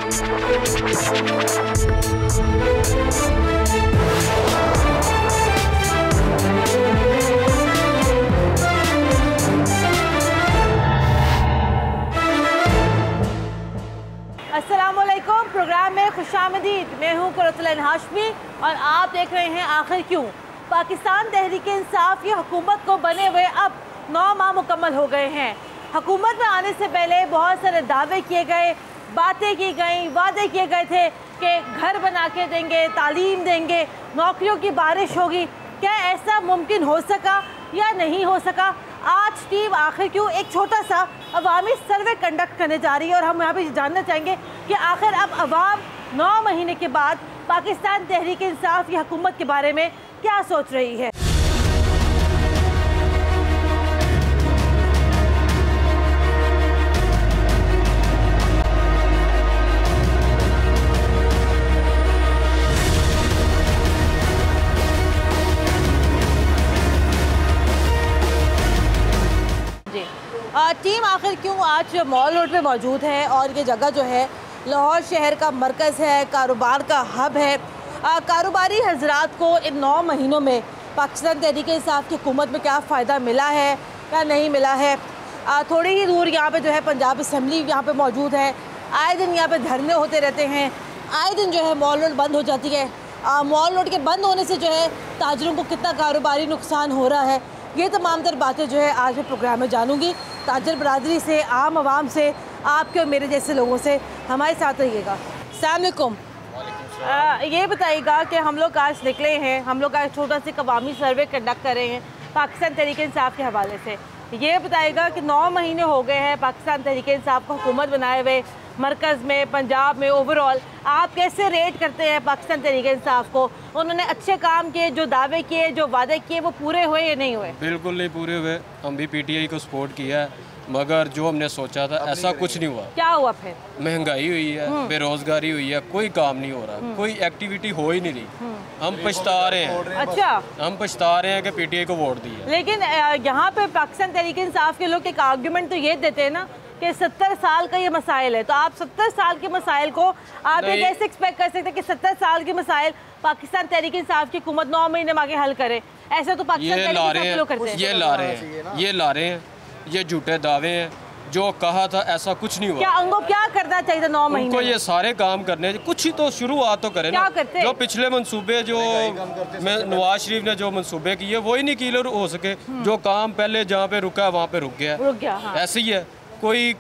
अस्सलामुअलैकुम। प्रोग्राम में खुशामदीद। मैं हूँ कुरतुल हाशमी और आप देख रहे हैं आखिर क्यों। पाकिस्तान तहरीक इंसाफ की हुकूमत को बने हुए अब 9 माह मुकम्मल हो गए हैं। हुकूमत में आने से पहले बहुत सारे दावे किए गए, बातें की गई, वादे किए गए थे कि घर बना के देंगे, तालीम देंगे, नौकरियों की बारिश होगी। क्या ऐसा मुमकिन हो सका या नहीं हो सका? आज टीम आखिर क्यों एक छोटा सा अवामी सर्वे कंडक्ट करने जा रही है और हम यहाँ पे जानना चाहेंगे कि आखिर अब अवाम 9 महीने के बाद पाकिस्तान तहरीक इंसाफ की हुकूमत के बारे में क्या सोच रही है। टीम आखिर क्यों आज मॉल रोड पे मौजूद है और ये जगह जो है लाहौर शहर का मरकज़ है, कारोबार का हब है। कारोबारी हजरात को इन 9 महीनों में पाकिस्तान तहरीक इंसाफ की हुकूमत में क्या फ़ायदा मिला है या नहीं मिला है। थोड़ी ही दूर यहाँ पे जो है पंजाब असम्बली यहाँ पे मौजूद है। आए दिन यहाँ पे धरने होते रहते हैं, आए दिन जो है मॉल रोड बंद हो जाती है। मॉल रोड के बंद होने से जो है ताजरों को कितना कारोबारी नुकसान हो रहा है, ये तमाम तर बातें जो है आज मैं प्रोग्राम में जानूँगी। ताजर बरादरी से, आम आवाम से, आपके और मेरे जैसे लोगों से हमारे साथ रहिएगा। अस्सलाम वालेकुम। ये बताइएगा कि हम लोग आज निकले हैं, हम लोग आज छोटा सा अवामी सर्वे कंडक्ट कर रहे हैं पाकिस्तान तहरीक इंसाफ के हवाले से। ये बताइएगा कि 9 महीने हो गए हैं पाकिस्तान तहरीक इंसाफ को हुकूमत बनाए हुए, मरकज़ में, पंजाब में, ओवरऑल आप कैसे रेट करते हैं पाकिस्तान तहरीक इंसाफ को? उन्होंने अच्छे काम किए, जो दावे किए, जो वादे किए, वो पूरे हुए या नहीं हुए? बिल्कुल नहीं पूरे हुए। हम भी पीटीआई को सपोर्ट किया है, मगर जो हमने सोचा था ऐसा कुछ नहीं हुआ। क्या हुआ फिर? महंगाई हुई है, बेरोजगारी हुई है, कोई काम नहीं हो रहा, कोई एक्टिविटी हो ही नहीं रही। हम पछता रहे हैं। अच्छा, हम पछता रहे हैं कि पीटीआई को वोट दिया। लेकिन यहाँ पे पाकिस्तान तहरीक इंसाफ के लोग एक आर्गूमेंट तो ये देते हैं ना कि 70 साल का ये मसाइल है, तो आप 70 साल के मसाइल को आप ये कैसे एक्सपेक्ट कर सकते हैं कि 70 साल के मसाइल पाकिस्तान तहरीक इंसाफ की हुकूमत 9 महीने में आगे हल करे? ऐसा तो पाकिस्तान तहरीक इंसाफ के लोग करते हैं। ये ला रहे हैं, ये झूठे दावे हैं। जो कहा था ऐसा कुछ नहीं हुआ। क्या उनको क्या करना चाहिए था 9 महीने? उनको ये सारे काम करने, कुछ ही तो शुरुआत तो करें ना। जो पिछले मंसूबे जो नवाज शरीफ ने जो मंसूबे किए वही नहीं क्लियर हो सके। जो काम पहले जहाँ पे रुका है वहाँ पे रुक गया। हाँ। ऐसे ही है। कोई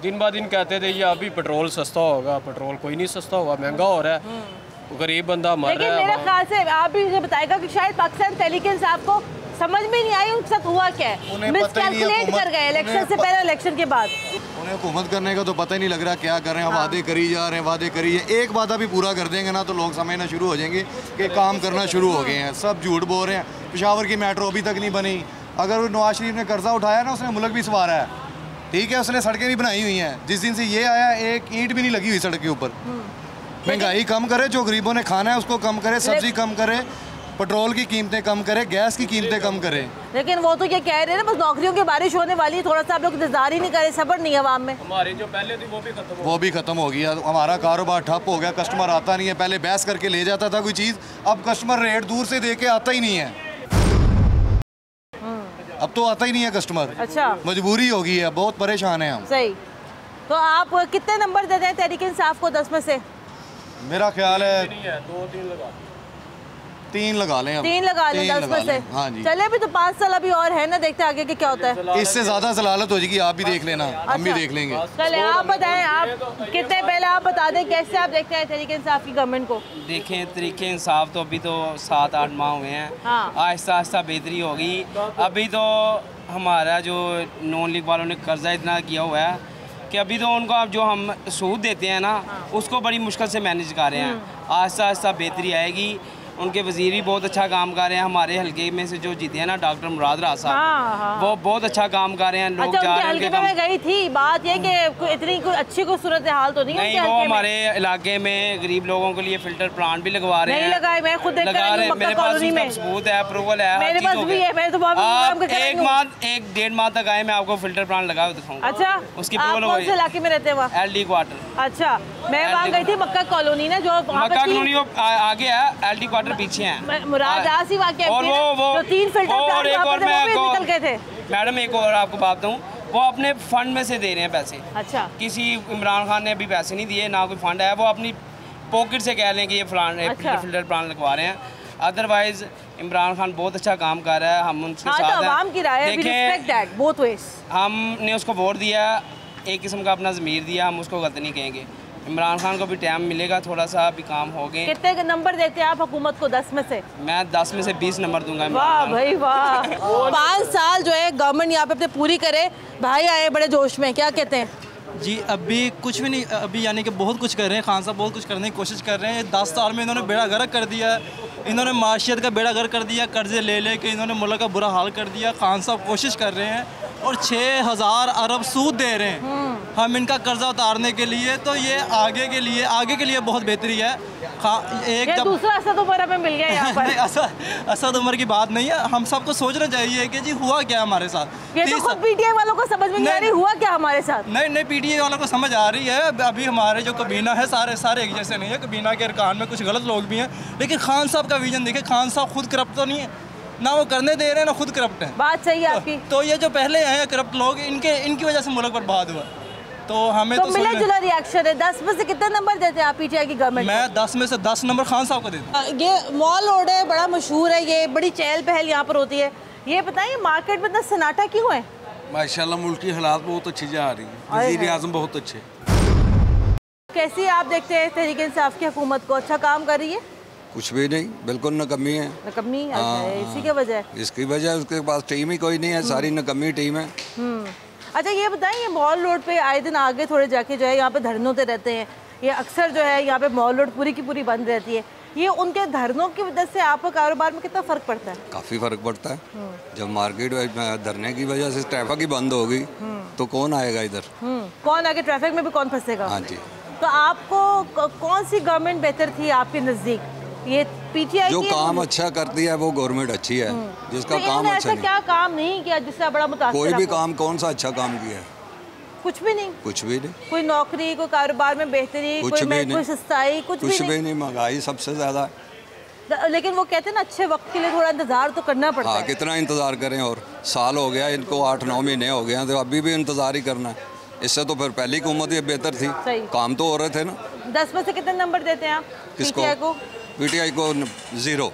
दिन ब दिन कहते थे ये अभी पेट्रोल सस्ता होगा, पेट्रोल कोई नहीं सस्ता होगा, महंगा हो रहा है, गरीब बंदा मर रहा है। लेकिन मेरे ख्याल से आप भी मुझे बताएगा कि शायद पाकिस्तान तहरीक इंसाफ को समझ में नहीं आई उनके साथ हुआ क्या है। मिसकैलकुलेट कर गए इलेक्शन से पहले, इलेक्शन के बाद। उन्हें हुकूमत करने का तो पता ही नहीं लग रहा क्या कर रहे हैं। वादे करी जा रहे हैं, वादे करी है। एक वादा भी पूरा कर देंगे ना तो लोग समझना शुरू हो जाएंगे कि काम करना शुरू हो गए हैं। सब झूठ बोल रहे हैं। पेशावर की मेट्रो अभी तक नहीं बनी। अगर नवाज शरीफ ने कर्जा उठाया ना, उसने मुल्क भी संवारा है, ठीक है, उसने सड़कें भी बनाई हुई हैं। जिस दिन से ये आया एक ईंट भी नहीं लगी हुई सड़क के ऊपर। महंगाई कम करे, जो गरीबों ने खाना है उसको कम करे, सब्जी कम करे, पेट्रोल की कीमतें कम करे, गैस की कीमतें कम करे। लेकिन वो तो ये कह रहे हैं ना बस नौकरियों की बारिश होने वाली है, थोड़ा सा आप लोग इंतजार ही नहीं करें, सब्र नहीं है आवाम में। हमारी जो पहले थी वो भी खत्म हो गया। हमारा कारोबार ठप हो गया, कस्टमर आता नहीं है। पहले बहस करके ले जाता था कोई चीज़, अब कस्टमर रेट दूर से दे के आता ही नहीं है। अब तो आता ही नहीं है कस्टमर। अच्छा, मजबूरी हो गई है, बहुत परेशान है हम। सही। तो आप कितने नंबर देते हैं तहरीक इंसाफ को 10 में से? मेरा ख्याल है 3 लगा लें। 3 लगा लें 10 में से। हाँ जी। चले भी तो 5 साल अभी और है ना, देखते आगे कि क्या होता है। इससे ज्यादा जलालत हो जाएगी, आप भी देख लेना। हम भी देख लेंगे। चले आप बताएं, आप कितने पहले आप बता दें कैसे आप देखते हैं तहरीक इंसाफ की गवर्नमेंट को? देखें, तरीके इंसाफ तो अभी तो 7-8 माह हुए हैं। आहिस्ता आहिस्ता बेहतरी होगी। अभी तो हमारा जो नॉन लीग वालों ने कर्जा इतना किया हुआ है कि अभी तो उनको अब जो हम सूद देते हैं ना उसको बड़ी मुश्किल से मैनेज कर रहे हैं। आहिस्ता आहिस्ता बेहतरी आएगी। उनके वजीर भी बहुत अच्छा काम कर रहे हैं। हमारे हल्के में से जो जीते हैं ना डॉक्टर मुराद राज साहब, वो बहुत अच्छा काम कर रहे हैं। लोग जा रहे हैं। मैं गई थी, बात ये कि इतनी अच्छी कोई सूरत हाल तो नहीं है। वो हमारे इलाके में गरीब लोगों के लिए फिल्टर प्लांट भी लगवा रहे हैं। नहीं लगाए, मैं खुद लगा रहे हैं। मेरे पास सबूत है, अप्रूवल है, मेरे पास भी है। मैं तो एक डेढ़ माह तक आए, मैं आपको फिल्टर प्लांट लगा दिखाऊंगा। अच्छा, उसकी अप्रूवल हुई। इलाके में रहते हैं वहाँ? LD quarter. अच्छा, मैं वहाँ गई थी मक्का कॉलोनी ना, जो मक्का कॉलोनी आगे है, LD क्वार्टर पीछे है। मुराद आसी वाक़या और वो 3 फिल्टर और एक और मैं निकल गए थे। मैडम एक और आपको बात दूं, वो अपने फंड में से दे रहे हैं पैसे। अच्छा, किसी इमरान खान ने अभी पैसे नहीं दिए, ना कोई फंड है, वो अपनी पॉकेट से कह लें कि ये फिल्टर प्लांट लगवा रहे हैं। अदरवाइज इमरान खान बहुत अच्छा काम कर रहा है, हम उनके साथ हैं। देखिए, हमने उसको वोट दिया, एक किस्म का अपना ज़मीर दिया, हम उसको गलत नहीं कहेंगे। इमरान खान को भी टाइम मिलेगा, थोड़ा सा भी काम हो गए। कितने नंबर देते हैं आप हुकूमत को 10 में से? मैं 10 में से 20 नंबर दूंगा। वाह भाई वाह। 5 साल जो है गवर्नमेंट यहाँ पे अपने पूरी करे, भाई आए बड़े जोश में, क्या कहते हैं? जी अभी कुछ भी नहीं, अभी यानी कि बहुत कुछ कर रहे हैं। खान साहब बहुत कुछ करने की कोशिश कर रहे हैं। 10 साल में इन्होंने बेड़ा गर्क कर दिया, इन्होंने माशियत का बेड़ा गर्क कर दिया, कर्जे ले ले के इन्होंने मुल्क का बुरा हाल कर दिया। खान साहब कोशिश कर रहे हैं और 6000 अरब सूद दे रहे हैं हम इनका कर्जा उतारने के लिए। तो ये आगे के लिए बहुत बेहतरी है। दूसरा असद उमर हमें मिल गया यहाँ पर। असद उमर की बात नहीं है, हम सबको सोचना चाहिए कि जी हुआ क्या हमारे साथ। ये तो खुद PTI वालों को समझ में नहीं आ रही हुआ क्या हमारे साथ। नहीं PTI वालों को समझ आ रही है। अभी हमारे जो कबीना है सारे एक जैसे नहीं है। कबीना के अरकान में कुछ गलत लोग भी हैं, लेकिन खान साहब का विजन देखिए। खान साहब खुद करप्ट तो नहीं है, ना वो करने दे रहे हैं, ना खुद करप्ट है। बात सही है आपकी। तो ये जो पहले हैं करप्ट लोग, इनकी वजह से मुल्क बर्बाद हुआ। तो हमें तो मिला जुला रिएक्शन है। 10 में से कितने नंबर देते हैं आप PTI की गवर्नमेंट? मैं 10 में से 10 नंबर खान साहब को देता हूँ। ये मॉल रोड है, बड़ा मशहूर है, ये बड़ी चहल पहल यहाँ पर होती है। ये बताइए मार्केट में इतना सन्नाटा क्यों है? माशाल्लाह मुल्क की हालात बहुत अच्छी जा रही है, वज़ीर आज़म बहुत अच्छे। कैसी आप देखते हैं तहरीक इंसाफ की हुकूमत को, अच्छा काम कर रही है? कुछ भी नहीं, बिल्कुल नकम्मी है। नकम्मी? इसी की वजह? इसकी वजह उसके पास टीम ही कोई नहीं है, सारी नकम्मी टीम है। अच्छा ये बताइए, मॉल रोड पे आए दिन आगे थोड़े जाके जो है यहाँ पे धरने होते रहते हैं, ये अक्सर जो है यहाँ पे मॉल रोड पूरी की पूरी बंद रहती है। ये उनके धरनों की वजह से आपका कारोबार में कितना फ़र्क पड़ता है? काफ़ी फ़र्क पड़ता है। जब मार्केट धरने की वजह से ट्रैफिक ही बंद होगी तो कौन आएगा इधर? कौन आगे, ट्रैफिक में भी कौन फंसेगा? हाँ जी। तो आपको कौन सी गवर्नमेंट बेहतर थी आपके नज़दीक? ये PTI जो काम अच्छा करती है वो गवर्नमेंट अच्छी है। जिसका काम अच्छा नहीं, क्या काम नहीं किया जिससे बड़ा मुतासिर? कोई भी काम, कौन सा अच्छा काम किया है? कुछ भी नहीं। कुछ भी नहीं। कोई नौकरी, कोई कारोबार में बेहतरी, कोई सस्ताई, कुछ भी नहीं। महंगाई सबसे ज्यादा। लेकिन वो कहते हैं ना अच्छे वक्त के लिए थोड़ा इंतजार तो करना पड़ता है। कितना इंतजार करें, और साल हो गया इनको, 8-9 महीने हो गए हैं, तो अभी भी इंतजार ही करना है। इससे तो फिर पहली हुकूमत ये बेहतर थी, काम तो हो रहे थे ना। 10 में से कितने नंबर देते हैं आप किसको? PTI को 0।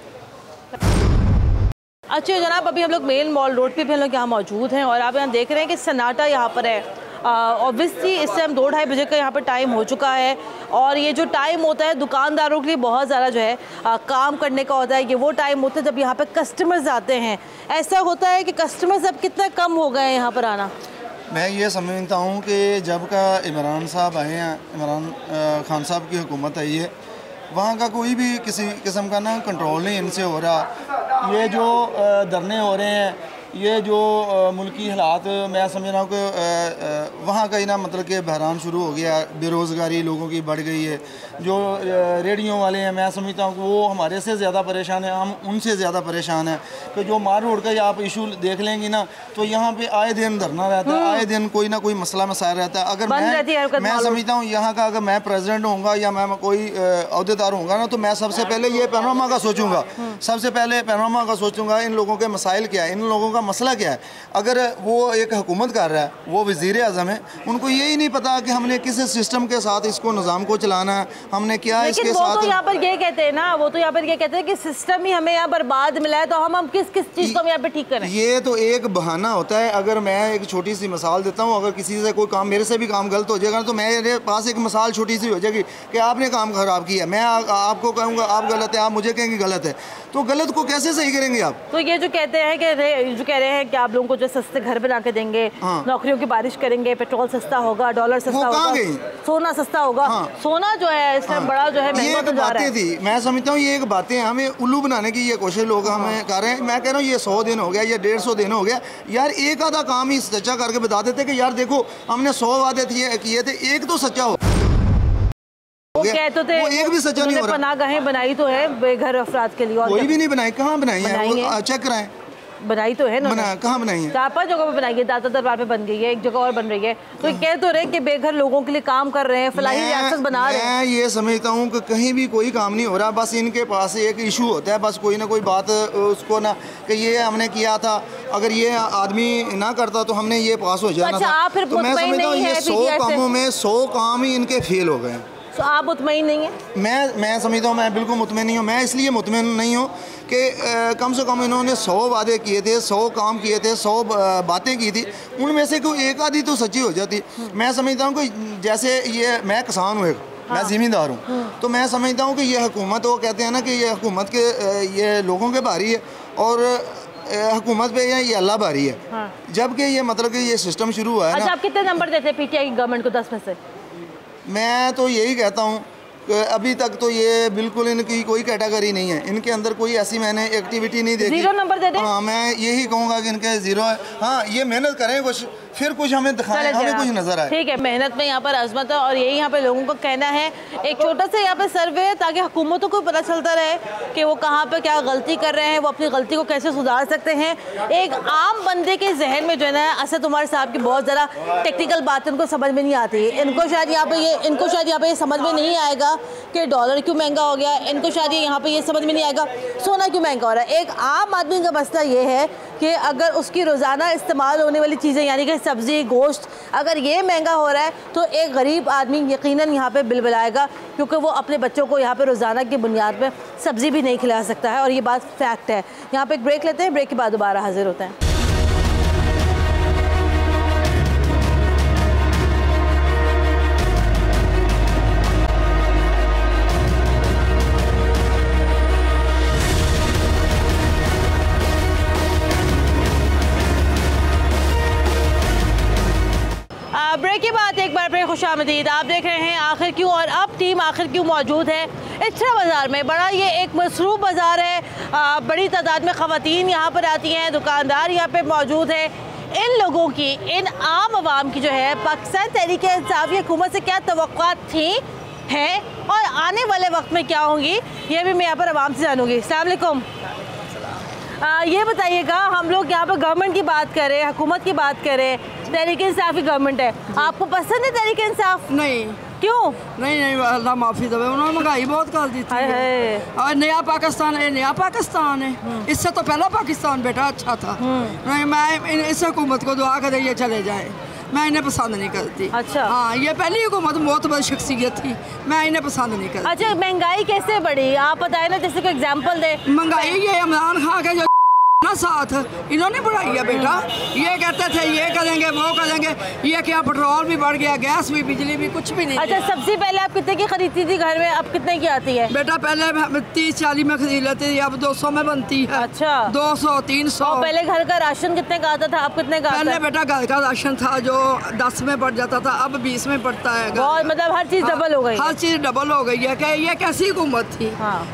अच्छा जनाब, अभी हम लोग मेन मॉल रोड पे भी हम लोग यहाँ मौजूद हैं और आप यहाँ देख रहे हैं कि सन्नाटा यहाँ पर है। ऑब्वियसली इस टाइम 2-2:30 बजे का यहाँ पर टाइम हो चुका है और ये जो टाइम होता है दुकानदारों के लिए बहुत ज़्यादा जो है काम करने का होता है। ये वो टाइम होता है जब यहाँ पे कस्टमर्स आते हैं। ऐसा होता है कि कस्टमर्स अब कितना कम हो गए हैं यहाँ पर आना? मैं ये समझता हूँ कि जब का इमरान साहब आए हैं, इमरान खान साहब की हुकूमत आई है, वहाँ का कोई भी किसी किस्म का ना कंट्रोल नहीं इनसे हो रहा। ये जो धरने हो रहे हैं, ये जो मुल्की हालात, मैं समझ रहा हूँ कि वहाँ का ही ना मतलब कि बहरान शुरू हो गया, बेरोज़गारी लोगों की बढ़ गई है। जो रेडियों वाले हैं, मैं समझता हूँ कि वो हमारे से ज़्यादा परेशान हैं, हम उनसे ज़्यादा परेशान हैं। कि जो मार रोड का आप इशू देख लेंगी ना, तो यहाँ पे आए दिन धरना रहता है, आए दिन कोई ना कोई मसला मसाइल रहता है। अगर मैं समझता हूँ यहाँ का, अगर मैं प्रेसिडेंट होऊंगा या मैं कोई अहदेदार होऊंगा ना, तो मैं सबसे पहले ये पैनोरमा का सोचूंगा, सबसे पहले पैनोरमा का सोचूंगा, इन लोगों के मसाइल क्या है, इन लोगों का मसला क्या है। अगर वो एक हुकूमत कर रहा है, वो वज़ीर आज़म है, उनको यही नहीं पता कि हमने किस सिस्टम के साथ इसको निज़ाम को चलाना है, हमने क्या इसके साथ। तो यहाँ पर ये कहते हैं ना, वो तो यहाँ पर ये कहते हैं कि सिस्टम ही हमें यहाँ बर्बाद मिला है, तो हम किस चीज़ को यहाँ पे ठीक करें। ये तो एक बहाना होता है। अगर मैं एक छोटी सी मिसाल देता हूँ, अगर किसी से कोई काम, मेरे से भी काम गलत हो जाएगा तो मेरे पास एक मिसाल छोटी सी हो जाएगी कि आपने काम ख़राब किया, मैं आपको कहूँगा आप गलत है, आप मुझे कहेंगे गलत है, तो गलत को कैसे सही करेंगे आप? तो ये जो कहते हैं कि जो कह रहे हैं कि आप लोगों को जो सस्ते घर बना के देंगे, नौकरियों की बारिश करेंगे, पेट्रोल सस्ता होगा, डॉलर सस्ता होगा, सोना सस्ता होगा। सोना जो है इसमें बड़ा जो है महंगा तो जा रहा है। थी मैं समझता हूँ ये एक बातें हमें उल्लू बनाने की ये कोशिश लोग हमें कर रहे हैं। मैं कह रहा हूँ ये 100 दिन हो गया, ये 150 दिन हो गया यार, एक आधा काम ही सच्चा करके बता देते कि यार देखो हमने 100 वादे किए थे, एक तो सच्चा हो गया। तो वो एक भी सच्चा नहीं हो रहा। पनाहगाहें बनाई तो है बेघर अफराद के लिए, कोई भी नहीं बनाई। कहाँ बनाई है? चेक कराएं। बनाई तो है ना, कहाँ बनाई है? 4-5 जगहों पे बनाई है, दाता दरबार पे बन गई है, एक जगह और बन रही है। तो कह तो रहे कि बेघर लोगों के लिए काम कर रहे हैं, फलाही रियासत बना रहे हैं। मैं ये समझता हूँ कि कहीं भी कोई काम नहीं हो रहा, बस इनके पास एक इशू होता है, बस कोई ना कोई बात उसको ना कि ये हमने किया था, अगर ये आदमी ना करता तो हमने ये पास हो जाना था। तो मैं समझता हूँ ये 100 कामों में 100 काम ही इनके फेल हो गए। तो आप मुतमईन नहीं है? मैं समझता हूँ मैं बिल्कुल मुतमईन नहीं हूँ। मैं इसलिए मुतमईन नहीं हूँ कि कम से कम इन्होंने 100 वादे किए थे, 100 काम किए थे, 100 बातें की थी, उनमें से कोई एक आधी तो सच्ची हो जाती। मैं समझता हूँ कि जैसे ये मैं किसान हूँ, मैं ज़मींदार हूँ, तो मैं समझता हूँ कि ये हुकूमत, वो कहते हैं ना कि ये हुकूमत के ये लोगों के भारी है और हुकूमत पे ये अल्लाह भारी है। जबकि ये मतलब कि ये सिस्टम शुरू हुआ है ना। अच्छा, आप कितने नंबर देते हैं पीटीआई की गवर्नमेंट को 10 में से? मैं तो यही कहता हूँ कि अभी तक तो ये बिल्कुल इनकी कोई कैटेगरी नहीं है, इनके अंदर कोई ऐसी मैंने एक्टिविटी नहीं देखी। 0 नंबर दे दें? हाँ, मैं यही कहूँगा कि इनके 0 है। हाँ, ये मेहनत करें कुछ, फिर कुछ हमें दिखाएं, हमें कुछ नजर आए। ठीक है, मेहनत में यहाँ पर अजमत है और यही यहाँ पे लोगों को कहना है। एक छोटा सा यहाँ पे सर्वे है ताकि हुकूमतों को पता चलता रहे कि वो कहाँ पे क्या गलती कर रहे हैं, वो अपनी गलती को कैसे सुधार सकते हैं। एक आम बंदे के जहन में जो है ना, असद उमर साहब की बहुत ज़्यादा टेक्निकल बात उनको समझ में नहीं आती। इनको शायद यहाँ पे ये समझ में नहीं आएगा कि डॉलर क्यों महंगा हो गया, इनको शायद यहाँ पे ये समझ में नहीं आएगा सोना क्यों महंगा हो रहा है। एक आम आदमी का मसला ये है कि अगर उसकी रोज़ाना इस्तेमाल होने वाली चीज़ें यानी कि सब्ज़ी, गोश्त, अगर ये महंगा हो रहा है तो एक गरीब आदमी यकीनन यहाँ पे बिलबिलाएगा, क्योंकि वो अपने बच्चों को यहाँ पे रोज़ाना की बुनियाद पे सब्ज़ी भी नहीं खिला सकता है। और ये बात फैक्ट है। यहाँ पे एक ब्रेक लेते हैं, ब्रेक के बाद दोबारा हाजिर होते हैं। ब्रेक के बाद एक बार फिर खुशामदीद। आप देख रहे हैं आखिर क्यों, और अब टीम आखिर क्यों मौजूद है इट्रा बाज़ार में। बड़ा ये एक मसरूफ़ बाज़ार है, बड़ी तादाद में ख़वातीन यहाँ पर आती हैं, दुकानदार यहाँ पे मौजूद है। इन लोगों की, इन आम आवाम की जो है पाकिस्तान तहरीक-ए-इंसाफ हुकूमत से क्या तवक्कुआत थी हैं और आने वाले वक्त में क्या होंगी, ये भी मैं यहाँ पर आवाम से जानूँगी। अस्सलाम वालेकुम। ये बताइएगा, हम लोग यहाँ पर गवर्नमेंट की बात कर रहे हैं, हुकूमत की बात कर रहे हैं, तहरीक इंसाफ की गवर्नमेंट है, आपको पसंद है तहरीक इंसाफ? नहीं। क्यों? नहीं, अल्लाह माफ़ी दे, उन्होंने महंगाई बहुत कर दी थी। और नया पाकिस्तान है, नया पाकिस्तान है, इससे तो पहला पाकिस्तान बेटा अच्छा था। नहीं, मैं इस हुकूमत को दुआ करें ये चले जाए, मैं इन्हें पसंद नहीं करती। अच्छा। हाँ, ये पहली हुकूमत बहुत बड़ी शख्सियत थी, मैं इन्हें पसंद नहीं करती। अच्छा, महंगाई कैसे बढ़ी आप बताए ना, जैसे कोई एग्जांपल दे। महंगाई ये इमरान खान के जो ना साथ इन्होंने बढ़ाई है बेटा। ये कहते थे ये करेंगे वो करेंगे, ये क्या पेट्रोल भी बढ़ गया, गैस भी, बिजली भी, कुछ भी नहीं। अच्छा, सब्जी पहले आप कितने की खरीदती थी घर में, अब कितने की आती है? बेटा पहले 30-40 में खरीद लेती थी, अब 200 में बनती है। अच्छा। 200-300। पहले घर का राशन कितने का आता था, अब कितने का? पहले बेटा घर का राशन था जो 10 में पड़ जाता था, अब 20 में पड़ता है। बहुत मतलब हर चीज डबल हो गई। हर चीज डबल हो गई है। क्या ये कैसी हुकूमत थी?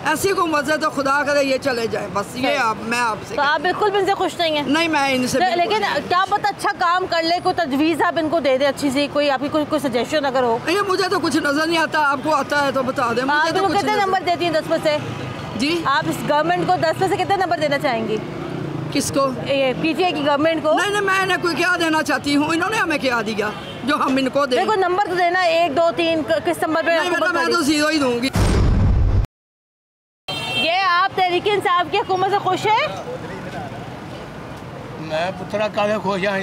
ऐसी हुकूमत से तो खुदा करे ये चले जाए बस। ये मैं आपसे, आप बिल्कुल भी इनसे खुश नहीं है? नहीं, मैं इनसे लेकिन क्या पता अच्छा काम कर ले, कोई तजवीज़ आप इनको दे दे अच्छी सी, कोई आपकी कोई सजेशन अगर हो। ये मुझे तो कुछ नजर नहीं आता, आपको आता है तो बता दें। आप इनको कितने नंबर देती हैं 10 में से? जी, आप इस गवर्नमेंट को 10 में से कितने नंबर देना चाहेंगी? किसको? ये पीटीआई की गवर्नमेंट को। नहीं, मैं इन्हें कोई क्या देना चाहती हूँ, इन्होंने हमें क्या दिया जो हम इनको दें? देखो नंबर तो देना, 1, 2, 3 किस नंबर पे? मैं तो 0 ही दूंगी। ये आप तहरीक इंसाफ की हुकूमत से खुश है? मैं पुत्रा काले खुश हाँ,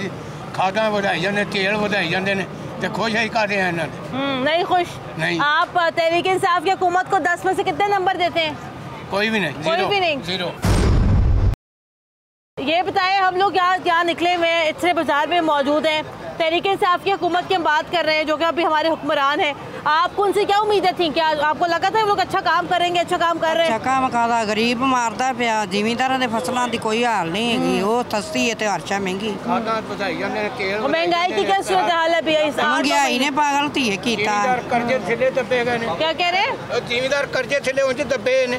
खादा बढ़ाई जाने, तेल बढ़ाई जाते हैं तो खुश ही कर रहे हैं इन्होंने। नहीं खुश? नहीं। आप तहरीक इंसाफ की हुकूमत को 10 में से कितने नंबर देते हैं? कोई भी नहीं। कोई भी नहीं। 0। ये बताएं, हम लोग यहाँ निकले हुए हैं, इतने बाजार में मौजूद हैं, तहरीक इंसाफ की हुकूमत की हम बात कर रहे हैं, जो कि अभी हमारे हुक्मरान हैं। आपको उनसे क्या उम्मीदें थी? क्या आपको लगा था वो लोग अच्छा काम करेंगे? अच्छा काम कर रहे हैं? अच्छा काम करदा, गरीब मारदा पिया, जिमींदारां दे फसलां दी कोई हाल नहीं हैगी, वो सस्ती है ते हर शै महंगी। महंगाई की क्या सूरत हाल है भैया? महंगाई ने पागल धीए कीता। कर्जे थले दबे गए ने। क्या कह रहे हैं? जिमीदार कर्जे थले उंज दबे ने,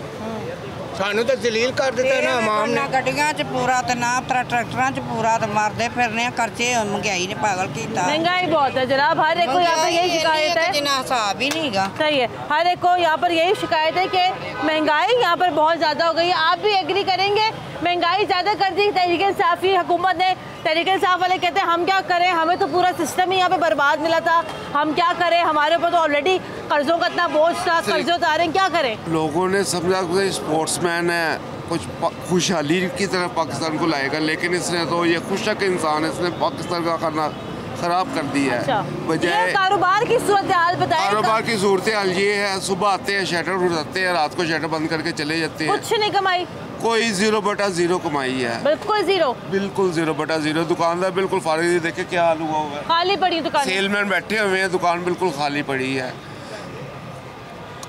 सानू तो जलील कर दिता ना आवाम ने। ना गड्डियां च पूरा ते ना ट्रैक्टरां च पूरा ते मारदे फिरने कर्जे, महंगाई ने पागल कीता। महंगाई बहुत है जनाब, हर एक को यहाँ पर यही शिकायत है। जिन्ना हिसाब ही नहीं गा। सही है, हर एक को यहाँ पर यही शिकायत है कि महंगाई यहाँ पर बहुत ज़्यादा हो गई है। आप भी एग्री करेंगे? महंगाई ज़्यादा कर दी तहरीक इंसाफ की हुकूमत ने। तहरीक इंसाफ वाले कहते हैं हम क्या करें, हमें तो पूरा सिस्टम ही यहाँ पे बर्बाद मिला था, हम क्या करें, हमारे ऊपर तो ऑलरेडी कर्जों का इतना बोझ था, कर्जों उतारे, क्या करें? लोगों ने समझा कि स्पोर्ट्समैन है, कुछ खुशहाली की तरफ पाकिस्तान को लाएगा, लेकिन इसने तो ये खुशक इंसान है, इसने पाकिस्तान का खाना खराब कर दिया है। बजाय कारोबार की सूरत हाल बताएं। कारोबार की सूरत हाल ये है, सुबह आते हैं शटर उठाते हैं, रात को शटर बंद करके चले जाते हैं। कुछ नहीं कमाई, कोई 0/0 कमाई है, बिल्कुल जीरो, बिल्कुल 0/0। दुकानदार बिल्कुल फारिग, देखे क्या हाल हुआ हुआ है, खाली पड़ी दुकान, सेलमैन बैठे हुए हैं, दुकान बिल्कुल खाली पड़ी है,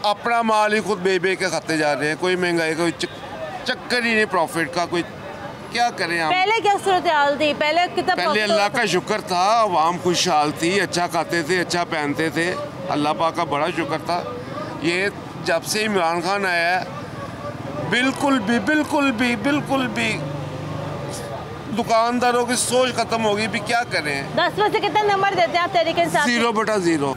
अपना माल ही खुद बे के खाते जा रहे हैं। कोई महंगाई कोई चक्कर ही नहीं प्रॉफिट का, कोई क्या करें हम। पहले क्या सूरत हाल थी? पहले अल्लाह का शुक्र था, आवाम खुशहाल थी, अच्छा खाते थे, अच्छा पहनते थे, अल्लाह पाक का बड़ा शुक्र था। ये जब से इमरान खान आया है, बिल्कुल भी दुकानदारों की सोच खत्म होगी भी, क्या करें। 10 में से कितने नंबर देते हैं आप तहरीक इंसाफ? 0/0।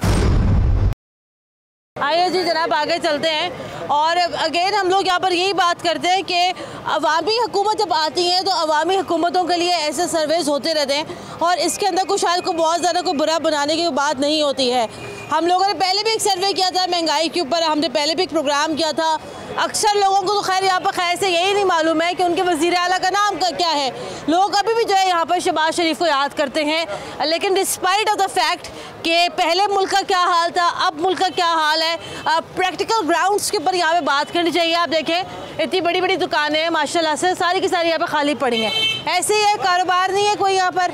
आइए जी जनाब आगे चलते हैं और अगेन हम लोग यहाँ पर यही बात करते हैं कि अवामी हुकूमत जब आती है तो अवामी हुकूमतों के लिए ऐसे सर्वेस होते रहते हैं और इसके अंदर कुछ शायद को बहुत ज़्यादा कोई बुरा बनाने की बात नहीं होती है। हम लोगों ने पहले भी एक सर्वे किया था महंगाई के ऊपर, हमने पहले भी एक प्रोग्राम किया था। अक्सर लोगों को तो खैर यहाँ पर खैर से यही नहीं मालूम है कि उनके वज़ीर आला का नाम क्या है। लोग अभी भी जो है यहाँ पर शहबाज शरीफ को याद करते हैं, लेकिन डिस्पाइट ऑफ द फैक्ट कि पहले मुल्क का क्या हाल था, अब मुल्क का क्या हाल है, प्रैक्टिकल ग्राउंड्स के ऊपर यहाँ पे बात करनी चाहिए। आप देखें इतनी बड़ी बड़ी दुकानें हैं माशाल्लाह से, सारी की सारी यहाँ पे खाली पड़ी हैं। ऐसे ही है, कारोबार नहीं है कोई यहाँ पर,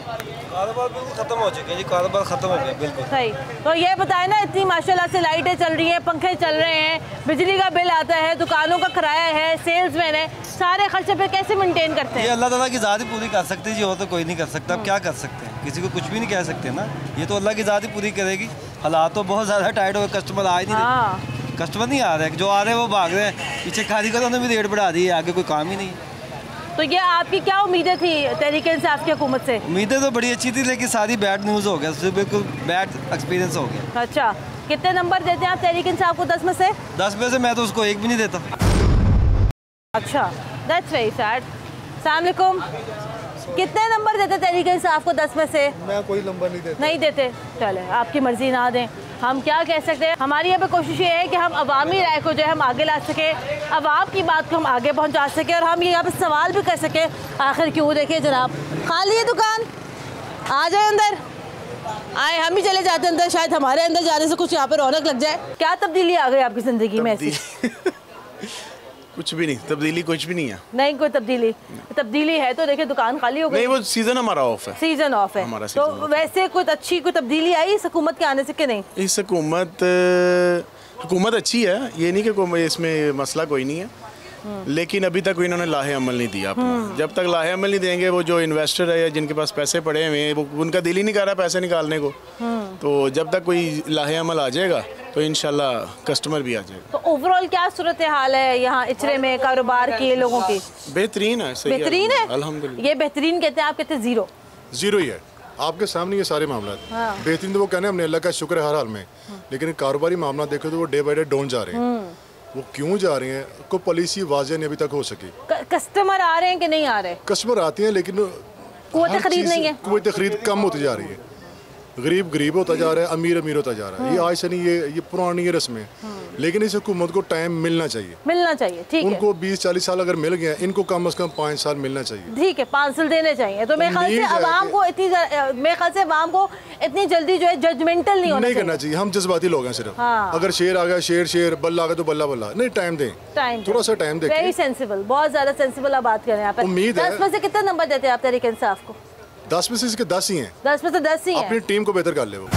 कारोबार बिल्कुल ख़त्म हो चुके हैं जी, कारोबार ख़त्म हो गया बिल्कुल। सही। तो ये बताएं ना, इतनी माशाल्लाह से लाइटें चल रही हैं, पंखे चल रहे हैं, बिजली का बिल आता है, दुकानों का किराया है, सेल्समैन है, सारे खर्चे पे कैसे मेंटेन करते हैं? ये अल्लाह ताला की ज़ात ही पूरी कर सकती है जी, और तो कोई नहीं कर सकता। अब क्या कर सकते हैं, किसी को कुछ भी नहीं कह सकते ना, ये तो अल्लाह की ज़ात ही पूरी करेगी। हालात तो बहुत ज़्यादा टाइट हो गए, कस्टमर आ ही नहीं रहे, कस्टमर नहीं आ रहे, जो आ रहे हैं वो भाग रहे हैं, पीछे खाली कर उन्होंने भी रेट बढ़ा दी है, आगे कोई काम ही नहीं। तो ये आपकी क्या उम्मीदें थी तहरीक इंसाफ की हुकूमत से? उम्मीदें तो बड़ी अच्छी थी, लेकिन सारी बैड न्यूज़ हो गया, उससे बिल्कुल बैड एक्सपीरियंस हो गया। अच्छा, कितने नंबर देते हैं आप तहरीक इंसाफ को 10 में से? 10 में से मैं तो उसको 1 भी नहीं देता। अच्छा, दैट्स वेरी सैड। अस्सलाम वालेकुम, कितने नंबर देते तहरीक इंसाफ को 10 में से? मैं कोई नंबर नहीं देता। नहीं देते, चले आपकी मर्जी ना दें, हम क्या कह सकते हैं। हमारी यहाँ पे कोशिश ये है कि हम अवामी राय को जो है हम आगे ला सकें, अवाम की बात को हम आगे पहुँचा सकें और हम यहाँ पे सवाल भी कर सकें आखिर क्यों। देखिए जनाब खाली है दुकान, आ जाए अंदर, आए हम ही चले जाते हैं अंदर, शायद हमारे अंदर जाने से कुछ यहाँ पे रौनक लग जाए। क्या तब्दीली आ गई आपकी ज़िंदगी में ऐसी? कुछ भी नहीं, तब्दीली कुछ भी नहीं है। नहीं कोई तब्दीली है तो देखिए दुकान खाली हो गई। नहीं, वो सीजन हमारा ऑफ है, सीजन ऑफ है हमारा। तो वैसे कोई अच्छी कोई तब्दीली आई इस हुकूमत के आने से कि नहीं? इस हुकूमत अच्छी है, ये नहीं कि इसमें मसला कोई नहीं है, लेकिन अभी तक इन्होंने लाहे अमल नहीं दिया अपना। जब तक लाहे अमल नहीं देंगे, वो जो इन्वेस्टर है या जिनके पास पैसे पड़े हुए हैं, वो उनका दिल ही नहीं कर रहा पैसे निकालने को, तो जब तक कोई लाहे अमल आ जाएगा तो इंशाल्लाह कस्टमर भी आ जाएगा। तो ओवरऑल क्या सूरत हाल है यहाँ इचरे में कारोबार के लोगों की? बेहतरीन है, सही बेहतरीन है अल्हम्दुलिल्लाह। ये बेहतरीन कहते हैं, आप कहते हैं जीरो ही है। आपके सामने ये सारे मामला बेहतरीन तो वो कहने हमने अल्लाह का शुक्र है हर हाल में, लेकिन कारोबारी मामला देखे तो वो डे बाई डे डाउन जा रहे हैं। वो क्यों जा रहे हैं, कोई पॉलिसी वाज़ेह नहीं अभी तक हो सकी। कस्टमर आ रहे हैं कि नहीं आ रहे? कस्टमर आते हैं, लेकिन कुव्वत खरीद नहीं है, कुव्वत खरीद कम होती जा रही है, गरीब होता जा रहा है, अमीर होता जा रहा है। ये आज से नहीं, ये पुरानी रस्म है, लेकिन इस हुकूमत को टाइम मिलना चाहिए। ठीक है, उनको 20-40 साल अगर मिल गया, इनको कम से कम 5 साल मिलना चाहिए। ठीक है, 5 साल देने चाहिए। तो मेरे ख्याल से आवाम को इतनी जल्दी जो है जजमेंटल नहीं करना चाहिए। हम जज्बाती लोग हैं सिर्फ, अगर शेर आ गया शेर, बल्ला आ गया तो बल्ला नहीं, टाइम दें, थोड़ा सा टाइम दें। वेरी सेंसिबल, बहुत ज्यादा सेंसिबल आप बात कर रहे हैं। उम्मीद है 10 में से कितना नंबर देते हैं आप तहरीक इंसाफ को? 10 में से इसके 10 ही हैं। 10 में से 10 ही हैं। अपनी टीम को बेहतर कर ले, वो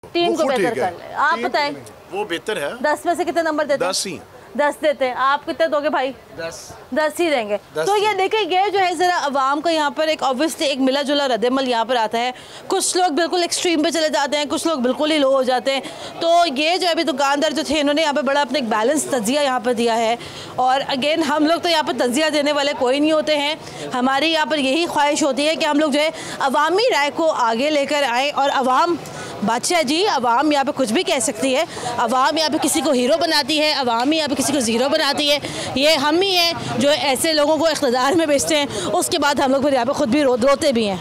टीम को बेहतर कर ले। आप बताएं, वो बेहतर है। 10 में से कितने नंबर देते हैं? 10 ही। 10 देते हैं। आप कितने दोगे भाई? 10 ही देंगे। तो ये देखिए, ये जो है ज़रा अवाम का यहाँ पर एक ऑब्वियसली एक मिला जुला रद्दमल यहाँ पर आता है। कुछ लोग बिल्कुल एक्सट्रीम पे चले जाते हैं, कुछ लोग बिल्कुल ही लो हो जाते हैं। तो ये जो है अभी दुकानदार जो थे, इन्होंने यहाँ पे बड़ा अपने एक बैलेंस तजिया यहाँ पर दिया है। और अगेन हम लोग तो यहाँ पर तजिया देने वाले कोई नहीं होते हैं। हमारी यहाँ पर यही ख्वाहिश होती है कि हम लोग जो है अवामी राय को आगे लेकर आएँ। और अवाम बादशाह जी, अवाम यहाँ पे कुछ भी कह सकती है, अवाम यहाँ पे किसी को हीरो बनाती है, अवाम यहाँ पे किसी को ज़ीरो बनाती है। ये हम ही हैं जो ऐसे लोगों को इख्तिदार में बेचते हैं, उसके बाद हम लोग फिर यहाँ पे खुद भी रोते भी हैं।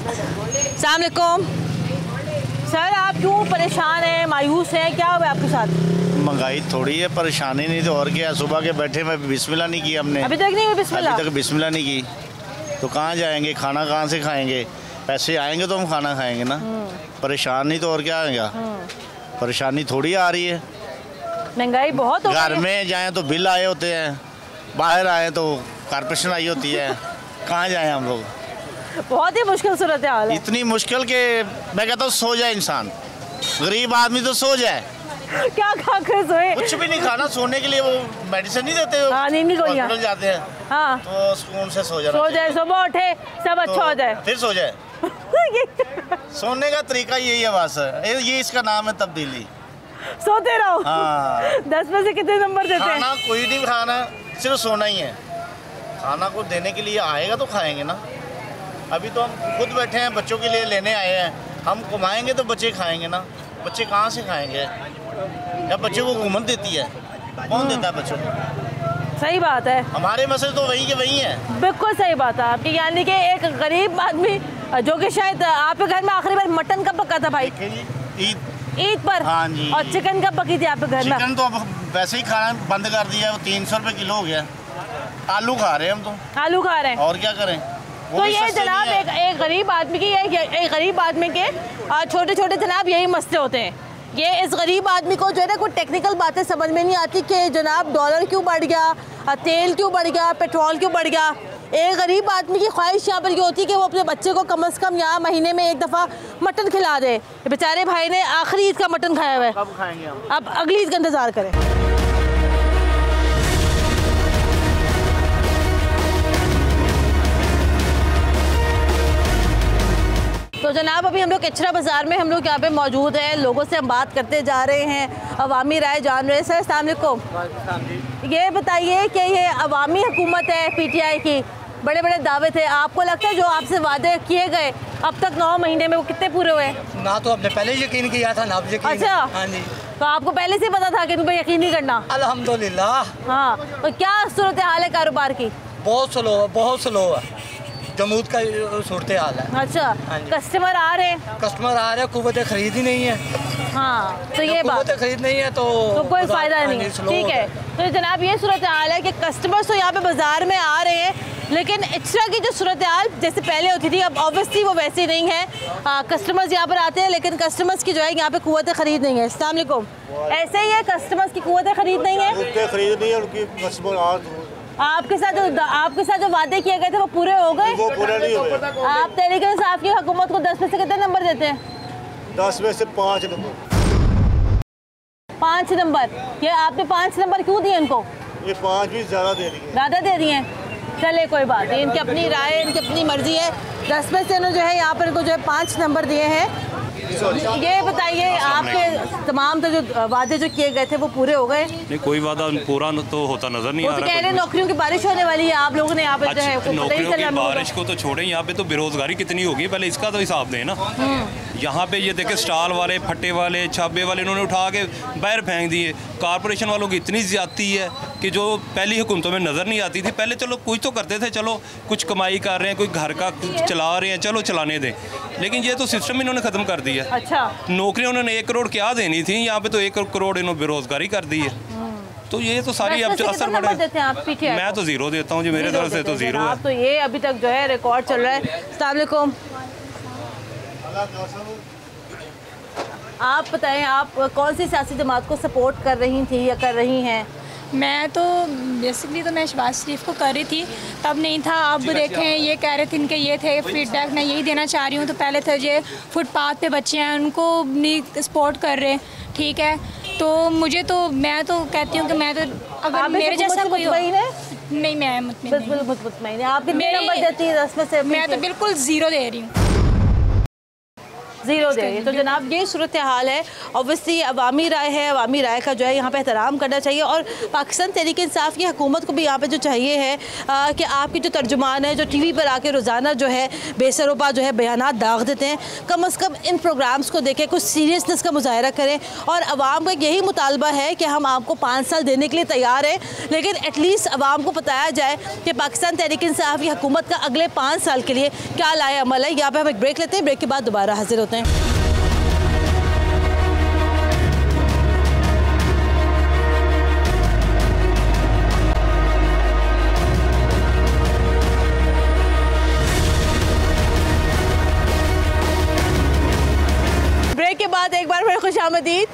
अस्सलाम वालेकुम सर, आप क्यों परेशान हैं, मायूस हैं, क्या हुआ आपके साथ? महंगाई थोड़ी है, परेशानी नहीं तो और क्या। सुबह के बैठे में बिस्मिल्लाह नहीं की हमने, अभी तक नहीं हुई बिस्मिल्लाह? अभी तक बिस्मिल्लाह नहीं की तो कहाँ जाएंगे, खाना कहाँ से खाएंगे? पैसे आएंगे तो हम खाना खाएंगे ना। परेशान नहीं तो और क्या आएगा। परेशानी थोड़ी आ रही है, महंगाई बहुत हो गई है। घर में जाएं तो बिल आए होते हैं, बाहर आए तो कारपोरेशन आई होती है, कहाँ जाएं हम लोग। बहुत ही मुश्किल सूरत हाल है, इतनी मुश्किल के मैं कहता हूँ सो जाए इंसान, गरीब आदमी तो सो जाए। क्या खा कर सोए? कुछ भी नहीं खाना, सोने के लिए वो मेडिसिन नहीं देते, हॉस्पिटल जाते हैं। हाँ, तो सुकून से सो जाना, सो जाए, सुबह उठे सब अच्छा हो जाए, फिर सो जाए। सोने का तरीका यही है बस, ये इसका नाम है तब्दीली। सोते रहो। हाँ। 10 में से कितने नंबर देते हैं? खाना कोई नहीं खाना, सिर्फ सोना ही है। खाना को देने के लिए आएगा तो खाएंगे ना। अभी तो हम खुद बैठे हैं, बच्चों के लिए लेने आए हैं। हम कमाएंगे तो बच्चे खाएंगे ना। बच्चे कहाँ से खाएंगे? या बच्चे को हुकूमत देती है? कौन देता है बच्चों को? सही बात है। हमारे मसले तो वही के वही हैं। बिल्कुल सही बात है आपकी। यानी कि एक गरीब आदमी जो कि शायद आपके घर में आखिरी बार मटन कब पका था भाई? ईद पर। हाँ जी। और चिकन कब पकी थी आपके घर में? चिकन तो अब वैसे ही खाना बंद कर दिया, वो 300 रुपए किलो हो गया। आलू खा रहे हैं हम तो। आलू खा रहे हैं और क्या करें। तो ये जनाब एक गरीब आदमी की, एक गरीब आदमी के छोटे छोटे जनाब यही मसले होते हैं। ये इस गरीब आदमी को जो है ना कोई टेक्निकल बातें समझ में नहीं आती कि जनाब डॉलर क्यों बढ़ गया, तेल क्यों बढ़ गया, पेट्रोल क्यों बढ़ गया। एक गरीब आदमी की ख्वाहिश यहाँ पर ये होती है कि वो अपने बच्चे को कम से कम यहाँ महीने में एक दफ़ा मटन खिला दे। बेचारे भाई ने आखिरी ईद का मटन खाया हुआ है, कब खाएंगे हम? अब अगली ईद का इंतज़ार करें। तो जनाब अभी हम लोग कचरा बाज़ार में हम लोग यहाँ पे मौजूद हैं, लोगों से हम बात करते जा रहे हैं, अवामी राय जान रहे हैं। सर अस्सलाम वालेकुम, ये बताइए कि ये अवामी हुकूमत है पीटीआई की, बड़े बड़े दावे थे, आपको लगता है जो आपसे वादे किए गए अब तक 9 महीने में वो कितने पूरे हुए? ना तो आपने पहले यकीन किया था, ना अब यकीन। अच्छा, हाँ जी। तो आपको पहले से पता था कि तुम पे यकीन नहीं करना? अल्हम्दुलिल्लाह। हाँ, तो क्या सूरत हाल है कारोबार की? बहुत स्लो है, जमूद का सूरत हाल है। अच्छा, कस्टमर आ रहे हैं? कस्टमर आ रहे हैं, कुव्वत खरीद ही नहीं है। हाँ, तो ये बात खरीद नहीं है तो कोई फ़ायदा नहीं है। ठीक है, तो जनाब ये सूरत हाल है कि कस्टमर्स तो यहाँ पे बाज़ार में आ रहे हैं, लेकिन एक्स्ट्रा की जो सूरत हाल जैसे पहले होती थी अब ऑब्वियसली वो वैसी नहीं है। कस्टमर्स यहाँ पर आते हैं लेकिन कस्टमर्स की जो है यहाँ पे कुव्वत खरीद नहीं है। अस्सलाम वालेकुम, ऐसे ही है, कस्टमर्स की कुव्वत खरीद नहीं है, खरीद नहीं है उनकी। कस्टमर आपके साथ जो वादे किए गए थे वो पूरे हो गए? वो पूरे नहीं हुए। आप तहरीक इंसाफ की हुकूमत को 10 में से कितने नंबर देते हैं? 10 में से 5 नंबर। 5 नंबर। ये आपने 5 नंबर क्यों दिए इनको? ये 5 भी ज़्यादा दे दिए। ज़्यादा दे दिए? चले कोई बात नहीं, इनकी अपनी राय, इनकी अपनी मर्जी है। 10 में से इन्होंने जो है यहाँ पर इनको जो है 5 नंबर दिए हैं। ये बताइए आपके तमाम तो जो वादे जो किए गए थे वो पूरे हो गए? नहीं, कोई वादा पूरा तो होता नजर नहीं आ रहा। कह रहे नौकरियों की बारिश होने वाली है, आप लोगों ने यहाँ पे जो है नौकरियों की बारिश को तो छोड़ें, यहाँ पे तो बेरोजगारी कितनी होगी पहले इसका तो हिसाब दें ना। यहाँ पे ये देखे स्टॉल वाले, फट्टे वाले, छाबे वाले इन्होंने उठा के बाहर फेंक दिए। कारपोरेशन वालों की इतनी ज्यादती है कि जो पहली हुकूमतों में नज़र नहीं आती थी। पहले चलो कुछ तो करते थे, चलो कुछ कमाई कर रहे हैं, कोई घर का चला रहे हैं, चलो चलाने दें, लेकिन ये तो सिस्टम इन्होंने ख़त्म कर दिया। अच्छा, नौकरियां उन्होंने 1 करोड़ क्या देनी थी, यहाँ पे तो 1 करोड़ इन्होंने बेरोजगारी कर दी है। तो ये तो सारी अब असर पड़े। मैं तो 0 देता हूँ जी, मेरे तरफ से तो 0 है। तो ये अभी तक जो है रिकॉर्ड चल रहा है। अस्सलाम वालेकुम, आप बताएं आप कौन सी सियासी जमात को सपोर्ट कर रही थी या कर रही हैं? मैं तो बेसिकली तो मैं शहबाज शरीफ को कर रही थी, तब नहीं था। अब देखें ये कह रहे थे, इनके ये थे फीडबैक, मैं यही देना चाह रही हूँ। तो पहले थे जो फुटपाथ पे बच्चे हैं उनको नहीं सपोर्ट कर रहे, ठीक है। तो मुझे तो मैं तो कहती हूँ कि मैं तो अगर मेरे जैसा कोई हो नहीं, मैं मुतमईन। आप कितने नंबर देती है 10 में से? मैं तो बिल्कुल 0 दे रही हूँ, 0 दे रही है। तो जनाब ये सूरत हाल है। ऑब्वियसली अवामी राय है, अवामी राय का जो है यहाँ पे एहतराम करना चाहिए। और पाकिस्तान तहरीक इंसाफ की हुकूमत को भी यहाँ पे जो चाहिए है कि आपकी जो तर्जुमान है, जो टीवी पर आके रोज़ाना जो है बेसरोपा जो है बयानात दाग देते हैं, कम अज़ कम इन प्रोग्राम्स को देखें, कुछ सीरियसनेस का मुजाहरा करें। और अवाम का यही मुतालबा है कि हम आपको 5 साल देने के लिए तैयार हैं, लेकिन एटलीस्ट अवाम को बताया जाए कि पाकिस्तान तहरीक इंसाफ की हुकूमत का अगले 5 साल के लिए क्या लाए अमल है। यहाँ पर हम एक ब्रेक लेते हैं, ब्रेक के बाद दोबारा हाजिर होते हैं। ब्रेक के बाद एक बार फिर खुशामदीद।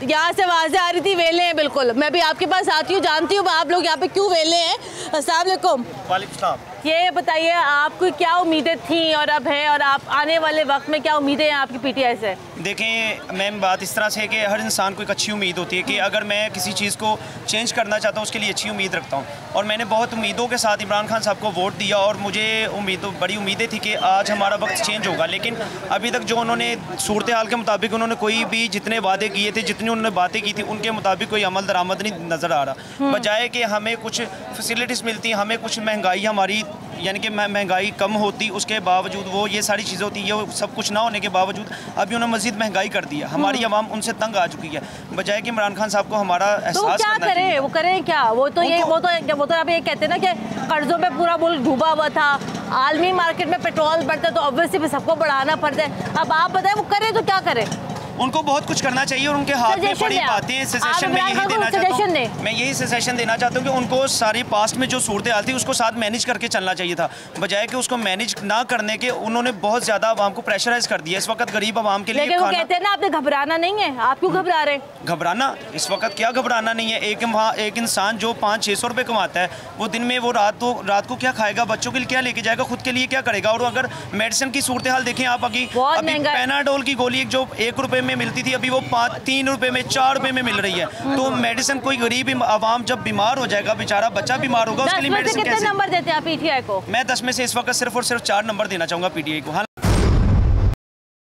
यहाँ से आवाज़ें आ रही थी वेले हैं, बिल्कुल मैं भी आपके पास आती हूँ, जानती हूँ आप लोग यहाँ पे क्यों वेले हैं। अस्सलाम वालेकुम। वालेकुम सलाम। ये बताइए आपको क्या उम्मीदें थी और अब है, और आप आने वाले वक्त में क्या उम्मीदें हैं आपकी पीटीआई से? देखें मैम, बात इस तरह से है कि हर इंसान को एक अच्छी उम्मीद होती है कि अगर मैं किसी चीज़ को चेंज करना चाहता हूँ उसके लिए अच्छी उम्मीद रखता हूँ। और मैंने बहुत उम्मीदों के साथ इमरान खान साहब को वोट दिया और मुझे बड़ी उम्मीदें थी कि आज हमारा वक्त चेंज होगा। लेकिन अभी तक जो उन्होंने सूरत हाल के मुताबिक उन्होंने कोई भी जितने वादे किए थे, जितनी उन्होंने बातें की थी, उनके मुताबिक कोई अमल दरामद नहीं नज़र आ रहा। बजाय कि हमें कुछ फैसिलिटीज़ मिलती, हमें कुछ महंगाई हमारी यानी कि महंगाई कम होती, उसके बावजूद वो ये सारी चीज़ें होती, ये सब कुछ ना होने के बावजूद अभी उन्होंने मज़ीद महंगाई कर दी है। हमारी आवाम उनसे तंग आ चुकी है। बजाय कि इमरान खान साहब को हमारा एहसास क्या करना करें, चाहिए। वो करें क्या? वो तो आप ये कहते हैं ना कि कर्जों में पूरा मुल्क डूबा हुआ था, आलमी मार्केट में पेट्रोल बढ़ता है तो ऑब्वियसली भी सबको बढ़ाना पड़ता है। अब आप बताएं वो करें तो क्या करें? उनको बहुत कुछ करना चाहिए और उनके हाथ में बड़ी बातें सजेशन में यही देना चाहता हूँ। मैं यही सजेशन देना चाहता हूँ कि उनको सारी पास्ट में जो सूरत हाल थी उसको साथ मैनेज करके चलना चाहिए था, बजाय कि उसको मैनेज ना करने के उन्होंने बहुत ज़्यादा आवाम को प्रेशराइज कर दिया। इस वक्त गरीब आवाम के लिए लेकिन वो कहते हैं ना आपने घबराना नहीं है, आप क्यों घबरा रहे हैं? घबराना इस वक्त क्या घबराना नहीं है। एक इंसान जो 500-600 रुपये कमाता है, वो दिन में वो रात को क्या खाएगा, बच्चों के लिए क्या लेके जाएगा, खुद के लिए क्या करेगा? और अगर मेडिसिन की सूरत हाल देखें आप, अभी पेनाडोल की गोली जो 1 रुपये में मिलती थी अभी वो 3 रुपये में 4 रुपये में मिल रही है। तो मेडिसिन कोई गरीब आवाम जब बीमार हो जाएगा, बेचारा बच्चा बीमार होगा, उसके लिए मेडिसिन कैसे? कितने नंबर देते हैं आप पीटीआई को? मैं 10 में से इस वक्त सिर्फ और सिर्फ 4 नंबर देना चाहूँगा पीटीआई को।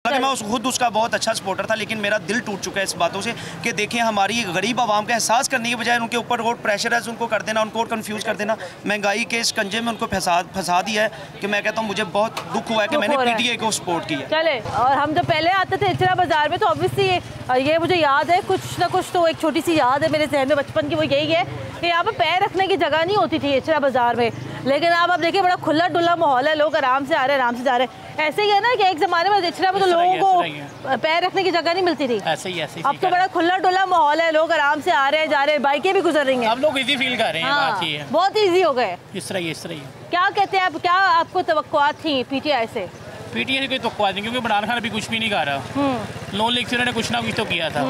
मैं खुद उसका बहुत अच्छा सपोर्टर था, लेकिन मेरा दिल टूट चुका है इस बातों से कि देखें हमारी गरीब आवाम का एहसास करने के बजाय उनके ऊपर और प्रेशराइज उनको कर देना, उनको और कंफ्यूज कर देना, महंगाई के शिकंजे में उनको फंसा दिया है कि मैं कहता हूँ मुझे बहुत दुख हुआ है कि मैंने पीटीआई को सपोर्ट किया। चले, और हम जब पहले आते थे इचरा बाजार में तो ऑब्वियसली ये मुझे याद है, कुछ ना कुछ तो एक छोटी सी याद है मेरे जहन में बचपन की, वो यही है कि यहाँ पर पैर रखने की जगह नहीं होती थी इचरा बाजार में। लेकिन अब देखिए बड़ा खुला डुला माहौल है, लोग आराम से आ रहे हैं, आराम से जा रहे हैं। ऐसे ही है ना कि एक ज़माने में इचरा में तो लोगों को पैर रखने की जगह नहीं मिलती थी, ऐसे ही अब तो बड़ा खुला डुला माहौल है, लोग आराम से आ रहे हैं, जा रहे हैं, बाइकें भी गुजर रही हैं, अब लोग इजी फील कर रहे हैं। बात ये है बहुत इजी हो गए। इस तरह क्या कहते हैं आप, क्या आपको तवक्कुआत थी पीटीआई से? पीटीआई से कोई तवक्कुआत नहीं, क्योंकि इमरान खान अभी कुछ भी नहीं कर रहा। लोन लीग से उन्होंने कुछ ना कुछ तो किया था,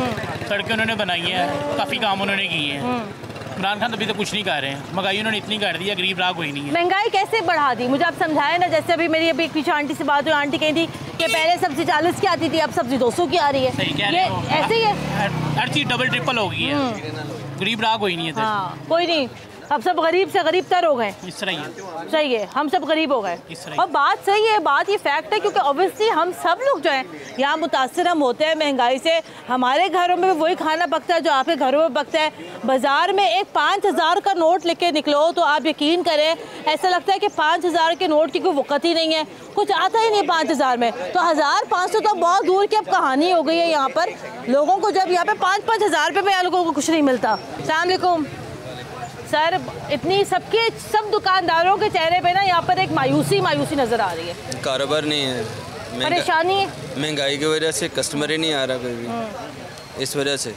सड़कें उन्होंने बनाई हैं, काफ़ी काम उन्होंने किए हैं। इमरान खान अभी तो कुछ नहीं कर रहे हैं। महंगाई उन्होंने इतनी कर दी है, गरीब राग कोई नहीं है। महंगाई कैसे बढ़ा दी, मुझे आप समझाएं ना। जैसे अभी मेरी एक पीछे आंटी से बात हुई, आंटी कही थी कि पहले सब्जी 40 की आती थी, अब सब्जी 200 की आ रही है। सही कह रहे हो, ऐसे ही है, हर चीज़ डबल ट्रिपल हो गई है, गरीब राग कोई नहीं है। कोई नहीं, अब सब गरीब से गरीब तर हो गए। इस तरह ही है, सही है, हम सब गरीब हो गए। और बात सही है, बात ये फैक्ट है, क्योंकि ऑब्वियसली हम सब लोग जो हैं यहाँ मुतासर हम होते हैं महंगाई से। हमारे घरों में भी वही खाना पकता है जो आपके घरों में पकता है। बाज़ार में एक 5000 का नोट लेके निकलो तो आप यकीन करें ऐसा लगता है कि 5000 के नोट की कोई वक़्त ही नहीं है, कुछ आता ही नहीं 5000 में। तो 1500 तो बहुत दूर की अब कहानी हो गई है यहाँ पर। लोगों को जब यहाँ पे 5-5 हज़ार रुपये में लोगों को कुछ नहीं मिलता। अस्सलाम वालेकुम सर, इतनी सब दुकानदारों के चेहरे पे ना यहाँ पर एक मायूसी नज़र आ रही है। कारोबार नहीं है, परेशानी है, महंगाई की वजह से कस्टमर ही नहीं आ रहा कोई भी, इस वजह से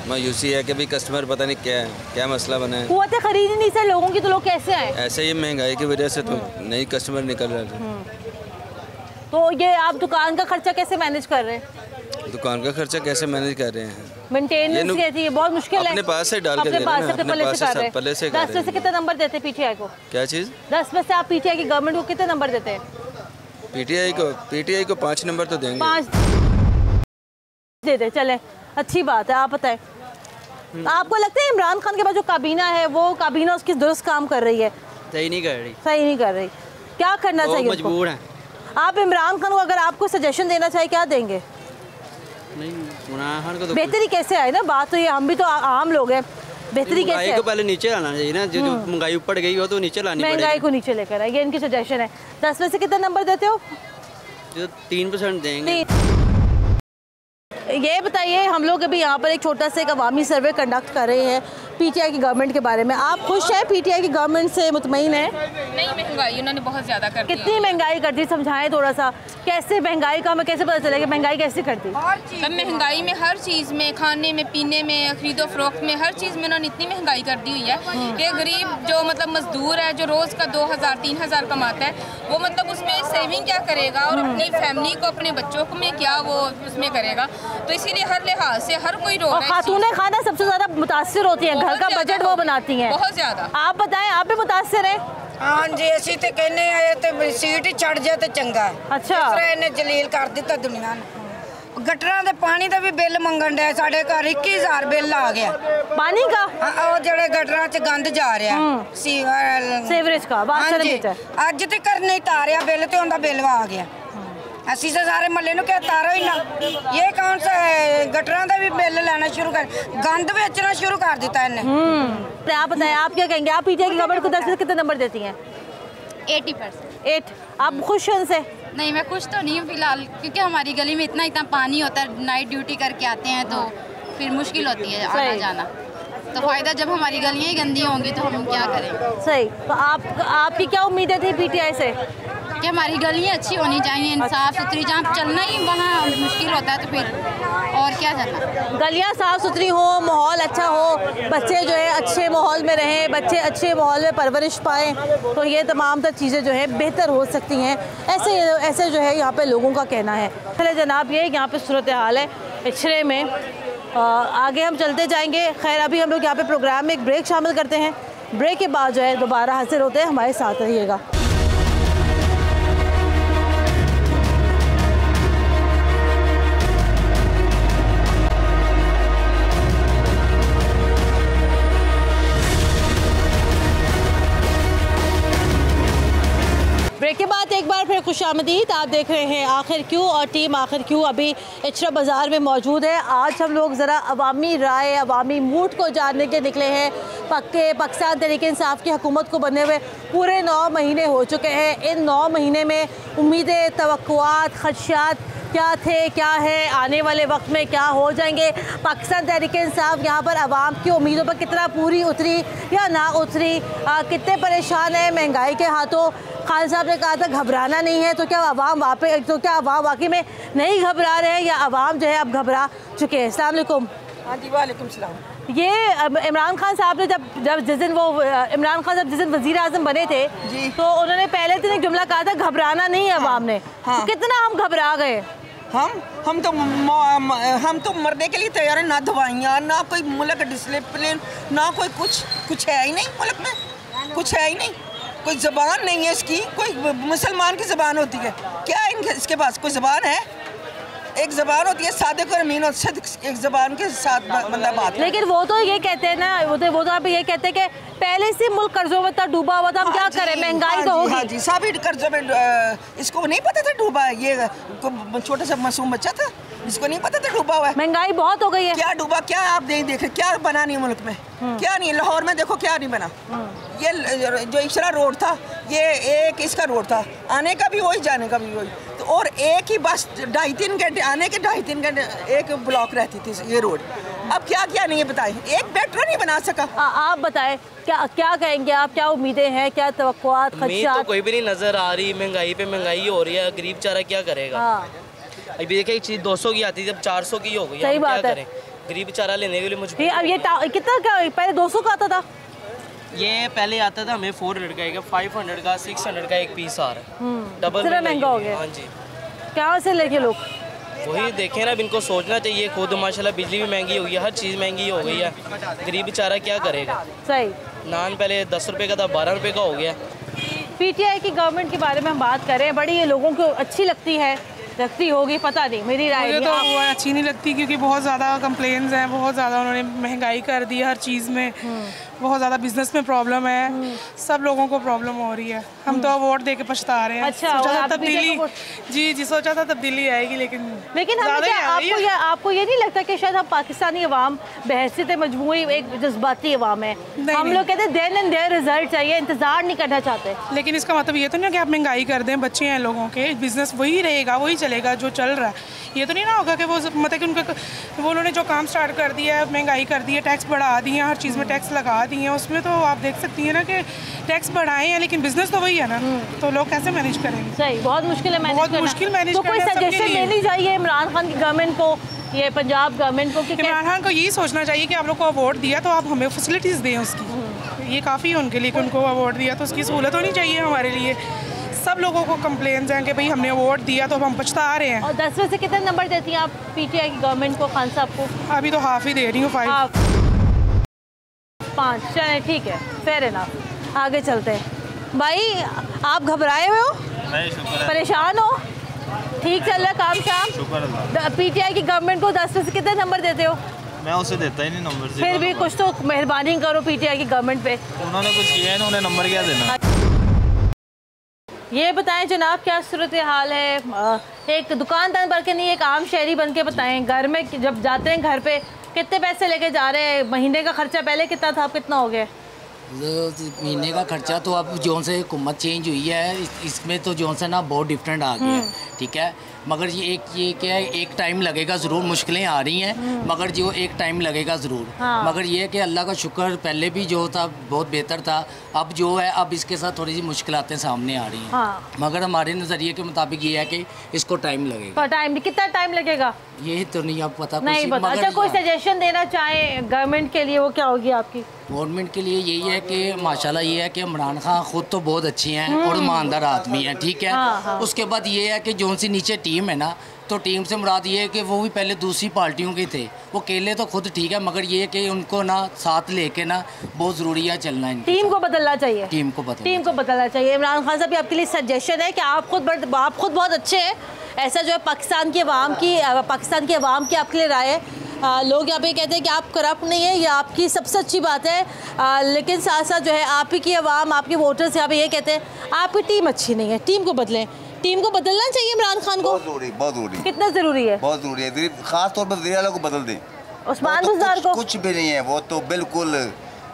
मायूसी है कि भी कस्टमर पता नहीं क्या मसला बना है। कुव्वत खरीद नहीं सर लोगों की, तो लोग कैसे आए? ऐसे ही महंगाई की वजह से तो नई कस्टमर निकल रहे। तो ये आप दुकान का खर्चा कैसे मैनेज कर रहे हैं? दुकान का खर्चा कैसे मैनेज कर रहे हैं? मेंटेनेंस कहती है, बहुत मुश्किल है। अपने पास से डाल के अपने पास से पल्ले से कर रहे हैं। पल्ले से 10 में से कितने नंबर देते हैं पीटीआई को? क्या चीज़? 10 में से आप पीटीआई की गवर्नमेंट को कितने नंबर देते हैं? पीटीआई को 5 नंबर तो देंगे। 5 दे दे, चले, अच्छी बात है। आप बताएं, आपको लगता है इमरान खान के पास जो काबीना है वो काबीना उसकी दुरुस्त काम कर रही है? सही नहीं कर रही। सही नहीं कर रही, क्या करना चाहिए? मजबूर है। आप इमरान खान को अगर आपको सजेशन देना चाहिए क्या देंगे? नहीं, इमरान खान को तो बेहतरी कैसे आए ना, बात तो ये, हम भी तो आम लोग हैं, बेहतरी कैसे को पहले नीचे लाना चाहिए ना, जो महंगाई ऊपर गई हो तो नीचे लानी पड़ेगी। महंगाई को नीचे लेकर आए, ये इनकी सजेशन है। 10 में से कितने नंबर देते हो? जो 3% देंगे। ये बताइए, हम लोग अभी यहाँ पर एक छोटा सा एक अवामी सर्वे कंडक्ट कर रहे हैं पीटीआई की गवर्नमेंट के बारे में। आप खुश हैं पीटीआई की गवर्नमेंट से, मुतमईन है? नहीं, महंगाई उन्होंने बहुत ज़्यादा कर दी। कितनी महंगाई कर दी, समझाएं थोड़ा सा, कैसे महंगाई का हमें कैसे पता चलेगा महंगाई कैसे कर दी? महंगाई में हर चीज़ में, खाने में, पीने में, खरीदो फरोख्त में, हर चीज़ में उन्होंने इतनी महंगाई कर दी हुई है कि गरीब जो मतलब मजदूर है, जो रोज़ का 2000-3000 कमाता है, वो मतलब उसमें सेविंग क्या करेगा और अपनी फैमिली को, अपने बच्चों को में क्या वो उसमें करेगा। तो इसीलिए हर लिहाज से हर कोई रो रहा है। खातूने खाना सबसे ज़्यादा मुतासिर होती हैं, घर का बजट वो बनाती हैं बहुत ज़्यादा। आप बताएं, आप भी मुतासिर हैं? हाँ जी, असी तो कहने आए तो सीट ही चढ़ जाए तो चंगा। अच्छा, इन्हें जलील कर दिता दुनिया ने। गटरां दे पानी का भी बिल मंगन डे, साढ़े घर 21,000 बिल आ गया पानी का। और जेड़े गटरां च गंद जा रहा सीवरेज का, अज तक नहीं तारिया बिल तो उनका बिल आ गया। असी तो सारे महल्ले नूं क्या तारो ही ना। ये कौन सा गटरां का भी बिल लेना शुरू कर, गंद बेचना शुरू कर दिता इन्हें। आप बताएं, आप क्या कहेंगे? आप पीटीआई की गवर्नमेंट को 10 में कितने नंबर देती हैं? 80%। 8। आप खुश हैं उनसे? नहीं, मैं खुश तो नहीं हूँ फिलहाल, क्योंकि हमारी गली में इतना पानी होता है, नाइट ड्यूटी करके आते हैं तो फिर मुश्किल होती है आना जाना। तो फ़ायदा जब हमारी गलियाँ ही गंदी होंगी तो हम क्या करेंगे? सही। तो आपकी क्या उम्मीदें थी पीटीआई से? कि हमारी गलियाँ अच्छी होनी चाहिए, साफ़ सुथरी, जहाँ चलना ही वहाँ मुश्किल होता है तो फिर और क्या चलना। गलियाँ साफ़ सुथरी हो, माहौल अच्छा हो, बच्चे जो है अच्छे माहौल में रहें, बच्चे अच्छे माहौल में परवरिश पाएँ, तो ये तमाम तर चीज़ें जो है बेहतर हो सकती हैं। ऐसे जो है यहाँ पे लोगों का कहना है। चले जनाब, ये यहाँ पे सूरत हाल है इचरे में। आगे हम चलते जाएंगे। खैर, अभी हम लोग यहाँ पे प्रोग्राम में एक ब्रेक शामिल करते हैं। ब्रेक के बाद जो है दोबारा हाजिर होते हैं, हमारे साथ रहिएगा। ब्रेक के बाद एक बार फिर खुशामदीद। आप देख रहे हैं आखिर क्यों, और टीम आखिर क्यों अभी इचरा बाज़ार में मौजूद है। आज हम लोग ज़रा अवामी राय, अवामी मूड को जानने के निकले हैं। पाकिस्तान तहरीक इंसाफ की हुकूमत को बने हुए पूरे 9 महीने हो चुके हैं। इन 9 महीने में उम्मीदें, तवक्कुआत, खदशात क्या थे, क्या है, आने वाले वक्त में क्या हो जाएंगे। पाकिस्तान तहरीक इंसाफ यहाँ पर आवाम की उम्मीदों पर कितना पूरी उतरी या ना उतरी, कितने परेशान हैं महंगाई के हाथों। खान साहब ने कहा था घबराना नहीं है, तो क्या आवाम वाकई में नहीं घबरा रहे हैं या आवाम जो है अब घबरा चुके हैं? अस्सलाम वालेकुम। हाँ जी, वालेकुम सलाम। ये इमरान खान साहब ने जब जिस दिन इमरान खान साहब जिस दिन वज़ीर आज़म बने थे तो उन्होंने पहले दिन एक जुमला कहा था घबराना नहीं है आवाम ने। तो कितना हम घबरा गए? हम तो मरने के लिए तैयार हैं। ना दवाइयाँ, ना कोई मुल्क डिसिप्लिन, ना कोई कुछ है ही नहीं मुल्क में, कुछ है ही नहीं। कोई ज़बान नहीं है इसकी, कोई मुसलमान की ज़बान होती है क्या इसके पास कोई ज़बान है? एक ज़बान होती है सादिक और अमीन, और एक ज़बान के साथ बंदा बात। लेकिन वो तो ये कहते हैं ना, वो तो आप ये कहते हैं कि पहले से मुल्क कर्जों में डूबा हुआ था, हम क्या करें, महंगाई तो होगी। हाँ जी, सभी कर्जों में। इसको नहीं पता था डूबा है, ये छोटा सा मासूम बच्चा था, इसको नहीं पता था डूबा हुआ है। महंगाई बहुत हो गई है। क्या डूबा, क्या आप नहीं देख रहे, क्या बना नहीं मुल्क में, क्या नहीं। लाहौर में देखो क्या नहीं बना। ये जो इचरा रोड था, ये एक इसका रोड था, आने का भी वही, जाने का भी वही। तो और एक ही बस 2.5-3 घंटे आने के, 2.5-3 घंटे एक ब्लॉक रहती थी ये रोड। अब क्या क्या नहीं है बताएं, एक मेट्रो नहीं बना सका। आप बताएं क्या कहेंगे आप, क्या उम्मीदें हैं, क्या तवक्कुआत, खदशात? तो कोई भी नहीं नजर आ रही। महंगाई पे महंगाई हो रही है, गरीब चारा क्या करेगा? अभी देखिए एक चीज़ 200 की आती थी, जब 400 की हो गई। सही बात है, गरीब चारा लेने के लिए मुझे। अब ये कितना पहले 200 का आता था? ये पहले आता था हमें 400 का, 500 का, 600 का एक पीस आ रहा है। डबल महंगा हो गया। हाँ जी। कहाँ से लेके लोग? वही देखें ना, इनको सोचना चाहिए खुद। माशाल्लाह बिजली भी महंगी हो गई है, हर चीज़ महंगी हो गई है, गरीब बेचारा क्या करेगा। सही। नान पहले 10 रुपये का था, 12 रुपये का हो गया। पीटीआई की गवर्नमेंट के बारे में हम बात करें, बड़ी ये लोगों को अच्छी लगती है, लगती होगी, पता नहीं, मेरी राय मुझे तो वो अच्छी नहीं लगती, क्योंकि बहुत ज़्यादा कंप्लेंट्स हैं, बहुत ज़्यादा उन्होंने महंगाई कर दी हर चीज़ में, बहुत ज़्यादा बिजनेस में प्रॉब्लम है, सब लोगों को प्रॉब्लम हो रही है। हम तो वोट दे के पछता रहे हैं। अच्छा, सोचा था तब्दीली, जी सोचा था तब्दीली आएगी, लेकिन आपको ये नहीं लगता कि शायद हम पाकिस्तानी अवाम बहैसियत मजमूई एक जज्बाती अवाम है, हम लोग कहते हैं देन एंड देयर रिजल्ट चाहिए, इंतजार नहीं करना चाहते। लेकिन इसका मतलब ये तो नहीं कि आप महंगाई कर दें, बच्चे हैं लोगों के, बिजनेस वही रहेगा, वही चलेगा जो चल रहा है। ये तो नहीं ना होगा कि वो मतलब कि वो उन्होंने जो काम स्टार्ट कर दिया है, महंगाई कर दी है, टैक्स बढ़ा दिए हैं, हर चीज़ में टैक्स लगा दिए हैं, उसमें तो आप देख सकती हैं ना कि टैक्स बढ़ाए हैं, लेकिन बिजनेस तो वही है ना, तो लोग कैसे मैनेज करेंगे। सही, बहुत मुश्किल है, बहुत मुश्किल मैनेज करना। तो कोई सजेशन देनी चाहिए इमरान खान की गवर्नमेंट को, ये पंजाब गवर्नमेंट को, कि इमरान खान को यही सोचना चाहिए कि आप लोग को अवार्ड दिया तो आप हमें फैसिलिटीज़ दें उसकी, ये काफ़ी है उनके लिए कि उनको अवार्ड दिया तो उसकी सहूलत होनी चाहिए हमारे लिए। सब लोगों को कंप्लेंट्स हैं कि भाई हमने अवार्ड दिया तो अब हम पछता रहे हैं। और 10 में से कितने नंबर देती हैं आप पीटीआई की गवर्नमेंट को, खान साहब को? अभी तो हाफ ही दे रही हूँ, 5। 5, चलें ठीक है, फेयर इनफ। आगे चलते हैं। भाई आप घबराए हुए हो, परेशान हो, ठीक चल रहा है काम शाम? पीटीआई की गवर्नमेंट को 10 में से कितने नंबर देते हो? मैं उसे देता ही नहीं नंबर। फिर भी कुछ तो मेहरबानी करो पीटीआई की गवर्नमेंट पे। उन्होंने कुछ किया है, उन्हें नंबर क्या देना। ये बताएं जनाब, क्या सूरत हाल है? एक दुकानदार बन के नहीं, एक आम शहरी बन के बताएं, घर में जब जाते हैं घर पे कितने पैसे लेके जा रहे हैं? महीने का खर्चा पहले कितना था, अब कितना हो गया? महीने का खर्चा तो अब जो से हुकूमत चेंज हुई है इसमें तो जो से ना बहुत डिफरेंट आ गया है, ठीक है। मगर ये क्या है, एक टाइम लगेगा ज़रूर, मुश्किलें आ रही हैं, मगर जो एक टाइम लगेगा ज़रूर। हाँ। मगर ये है कि अल्लाह का शुक्र, पहले भी जो था बहुत बेहतर था, अब जो है अब इसके साथ थोड़ी सी मुश्किलातें सामने आ रही हैं। हाँ। मगर हमारे नज़रिए के मुताबिक ये है कि इसको टाइम लगेगा। टाइम कितना टाइम लगेगा यही तो नहीं आप पता नहीं पता। अच्छा, कोई सजेशन देना चाहें गवर्नमेंट के लिए, वो क्या होगी आपकी? गवर्नमेंट के लिए यही है कि माशाल्लाह ये है कि इमरान खान खुद तो बहुत अच्छे हैं और ईमानदार आदमी हैं, ठीक है। हाँ। उसके बाद ये है कि जो सी नीचे टीम है ना, तो टीम से मुराद ये है कि वो भी पहले दूसरी पार्टियों के थे, वो अकेले तो खुद ठीक है, मगर ये कि उनको ना साथ लेके ना बहुत ज़रूरी है चलना है। टीम को बदलना चाहिए, टीम को बदलना चाहिए। इमरान खान साहब, आपके लिए सजेशन है कि आप खुद बहुत अच्छे हैं, ऐसा जो है पाकिस्तान की आवाम की आपके लिए राय है। लोग यहाँ पे कहते हैं कि आप करप्ट नहीं है, ये आपकी सबसे अच्छी बात है, लेकिन साथ साथ जो है आप ही की आवाम, आपके वोटर्स यहाँ पे ये कहते हैं आपकी टीम अच्छी नहीं है, टीम को बदलें। टीम को बदलना चाहिए इमरान खान को? बहुत ज़रूरी। कितना ज़रूरी है? बहुत ज़रूरी है, खास तौर पर वज़ीर आला को बदल दें। उस्मान बुज़दार को कुछ भी नहीं है, वो तो बिल्कुल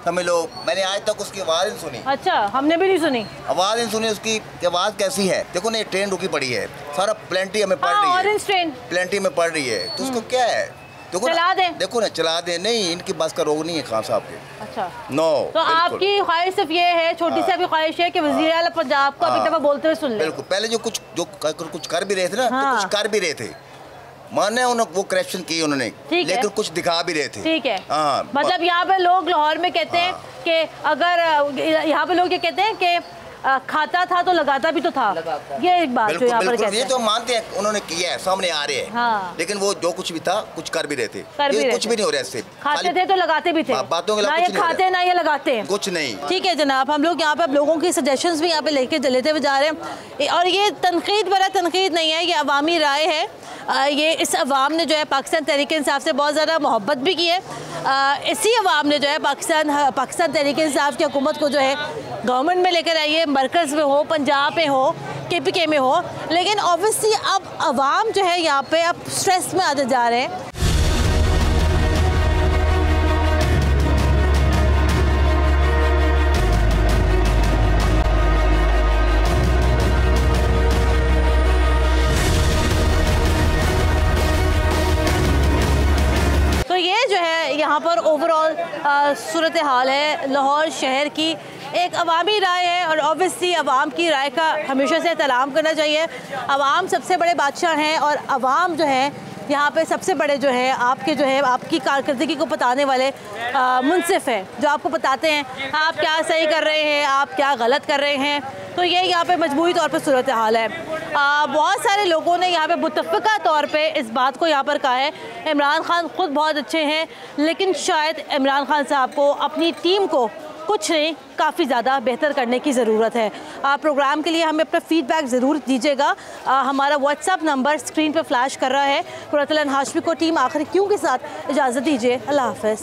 समझ लो, मैंने आज तक उसकी आवाज़ नहीं सुनी। अच्छा, हमने भी नहीं सुनी आवाज़ नहीं सुनी उसकी, आवाज़ कैसी है? देखो ना, ट्रेन रुकी पड़ी है, सारा प्लेंटी हमें पड़ रही है, ऑरेंज ट्रेन प्लेंटी में पड़ रही है, तो उसको क्या है? चला दें। देखो ना, चला दें, नहीं इनकी बस का रोग नहीं है खान साहब के। अच्छा, नो। तो आपकी ख्वाहिश सिर्फ ये है, छोटी सी आपकी ख्वाहिश है कि वज़ीर आला पंजाब को अभी दफा बोलते हुए सुन ले। बिल्कुल, पहले जो कुछ कर भी रहे थे ना, तो कुछ कर भी रहे थे, माने उन्होंने वो करप्शन की उन्होंने, लेकिन कुछ दिखा भी रहे थे। ठीक है, मतलब यहाँ पे लोग लाहौर में कहते हैं कि अगर यहाँ पे लोग ये कहते हैं कि खाता था तो लगाता भी तो था, ये एक बात जो यहाँ पर कहते हैं। ये तो मानते हैं उन्होंने किया है, सामने आ रहे हैं। हाँ। लेकिन वो जो कुछ भी था, कुछ कर भी रहे थे, कुछ भी नहीं हो रहा इससे। खाते थे तो लगाते भी थे, बातों के ना ये खाते ना ये लगाते हैं, कुछ नहीं। ठीक है जनाब, हम लोग यहाँ पे लोगों की सजेशंस भी यहाँ पे लेते हुए जा रहे हैं, और ये तनकीद बड़ा तनकीद नहीं है, ये अवामी राय है। ये इस अवाम ने जो है पाकिस्तान तहरीक-ए-इंसाफ से बहुत ज़्यादा मोहब्बत भी की है, इसी अवाम ने जो है पाकिस्तान तहरीक-ए-इंसाफ की हुकूमत को जो है गवर्नमेंट में लेकर आई है, मरकज़ में हो, पंजाब में हो, KPK में हो, लेकिन ऑब्वियसली अब अवाम जो है यहाँ पे अब स्ट्रेस में आते जा रहे हैं। तो ये जो है यहाँ पर ओवरऑल सूरत हाल है लाहौर शहर की, एक अवामी राय है, और ऑब्वियसली अवाम की राय का हमेशा से एहतराम करना चाहिए। अवाम सबसे बड़े बादशाह हैं, और अवाम जो है यहाँ पे सबसे बड़े जो है आपकी कारकर्दगी को बताने वाले मुनसिफ हैं, जो आपको बताते हैं आप क्या सही कर रहे हैं, आप क्या गलत कर रहे हैं। तो ये यहाँ पे मजबूरी तौर पे सूरत हाल है। बहुत सारे लोगों ने यहाँ पे मुतफ़िका तौर पे इस बात को यहाँ पर कहा है, इमरान खान ख़ुद बहुत अच्छे हैं, लेकिन शायद इमरान खान साहब को अपनी टीम को कुछ नहीं काफ़ी ज़्यादा बेहतर करने की ज़रूरत है। प्रोग्राम के लिए हमें अपना फ़ीडबैक ज़रूर दीजिएगा। हमारा व्हाट्सएप नंबर स्क्रीन पर फ्लैश कर रहा है। कुर्रतुल हाशमी को टीम आखिर क्यों के साथ इजाज़त दीजिए। अल्लाह हाफ़िज़।